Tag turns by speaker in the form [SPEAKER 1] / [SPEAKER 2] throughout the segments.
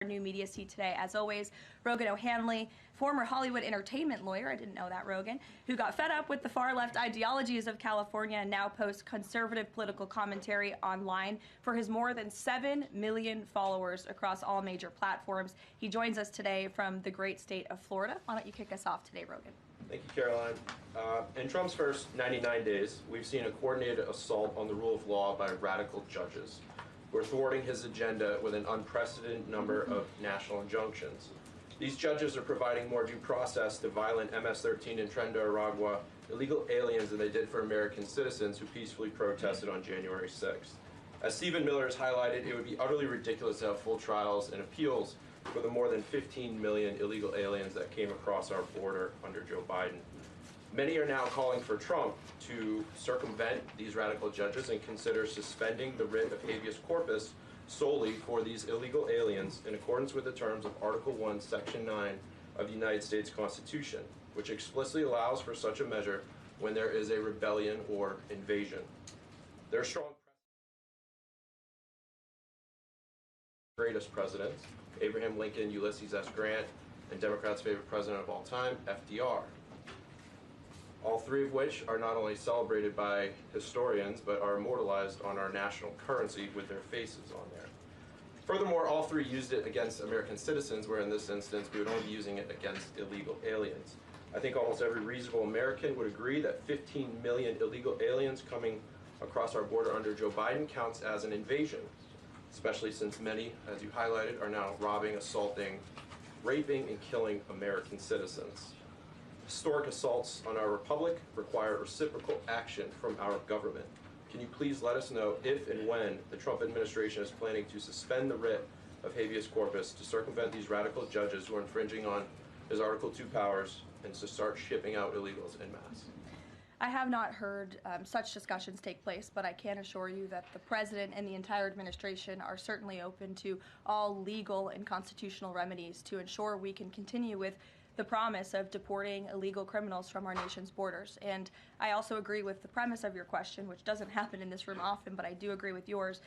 [SPEAKER 1] new media seat today. As always, Rogan O'Hanley, former Hollywood entertainment lawyer, I didn't know that, Rogan, who got fed up with the far-left ideologies of California and now posts conservative political commentary online for his more than 7 million followers across all major platforms. He joins us today from the great state of Florida. Why don't you kick us off today, Rogan?
[SPEAKER 2] Thank you, Caroline. In Trump's first 99 days, we've seen a coordinated assault on the rule of law by radical judges who are thwarting his agenda with an unprecedented number of national injunctions. These judges are providing more due process to violent MS-13 and Tren de Aragua illegal aliens than they did for American citizens who peacefully protested on January 6th. As Stephen Miller has highlighted, it would be utterly ridiculous to have full trials and appeals for the more than 15 million illegal aliens that came across our border under Joe Biden. Many are now calling for Trump to circumvent these radical judges and consider suspending the writ of habeas corpus solely for these illegal aliens in accordance with the terms of Article 1, Section 9 of the United States Constitution, which explicitly allows for such a measure when there is a rebellion or invasion. There are strong greatest presidents, Abraham Lincoln, Ulysses S. Grant, and Democrats' favorite president of all time, FDR. All three of which are not only celebrated by historians, but are immortalized on our national currency with their faces on there. Furthermore, all three used it against American citizens, where in this instance, we would only be using it against illegal aliens. I think almost every reasonable American would agree that 15 million illegal aliens coming across our border under Joe Biden counts as an invasion, especially since many, as you highlighted, are now robbing, assaulting, raping, and killing American citizens. Historic assaults on our republic require reciprocal action from our government. Can you please let us know if and when the Trump administration is planning to suspend the writ of habeas corpus to circumvent these radical judges who are infringing on his Article 2 powers and to start shipping out illegals en masse?
[SPEAKER 1] I have not heard such discussions take place, but I can assure you that the president and the entire administration are certainly open to all legal and constitutional remedies to ensure we can continue with the promise of deporting illegal criminals from our nation's borders. And I also agree with the premise of your question, which doesn't happen in this room often, but I do agree with yours.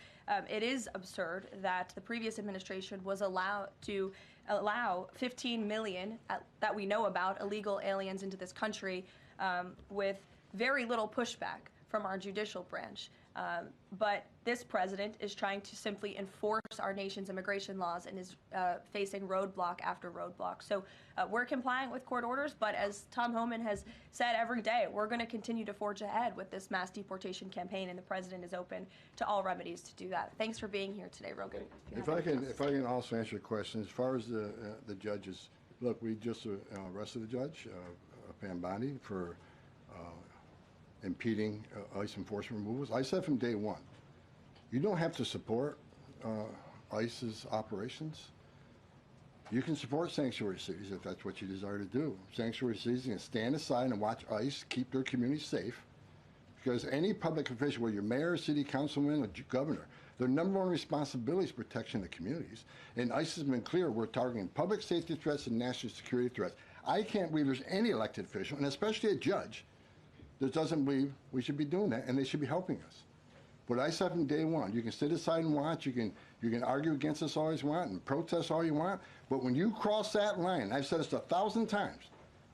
[SPEAKER 1] It is absurd that the previous administration was allowed to allow 15 million, that we know about, illegal aliens into this country with very little pushback from our judicial branch. But this president is trying to simply enforce our nation's immigration laws and is facing roadblock after roadblock. So we're complying with court orders, but as Tom Homan has said every day, we're going to continue to forge ahead with this mass deportation campaign, and the president is open to all remedies to do that. Thanks for being here today, Rogan.
[SPEAKER 3] If I can also answer your question, as far as the judges, look, we just arrested a judge, Pam Bondi, for impeding ICE enforcement removals. I said from day one, you don't have to support ICE's operations. You can support sanctuary cities if that's what you desire to do. Sanctuary cities can stand aside and watch ICE keep their communities safe, because any public official, whether you're mayor, city councilman, or governor, their number one responsibility is protection of the communities. And ICE has been clear, we're targeting public safety threats and national security threats. I can't believe there's any elected official, and especially a judge, that doesn't believe we should be doing that, and they should be helping us. But I said from day one, you can sit aside and watch, you can argue against us all you want and protest all you want, but when you cross that line, I've said this 1,000 times,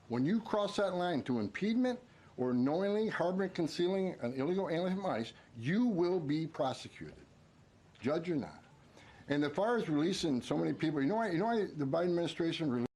[SPEAKER 3] when you cross that line to impediment or knowingly harboring, concealing an illegal alien from ICE, you will be prosecuted, judge or not. And as far as releasing so many people, you know why the Biden administration released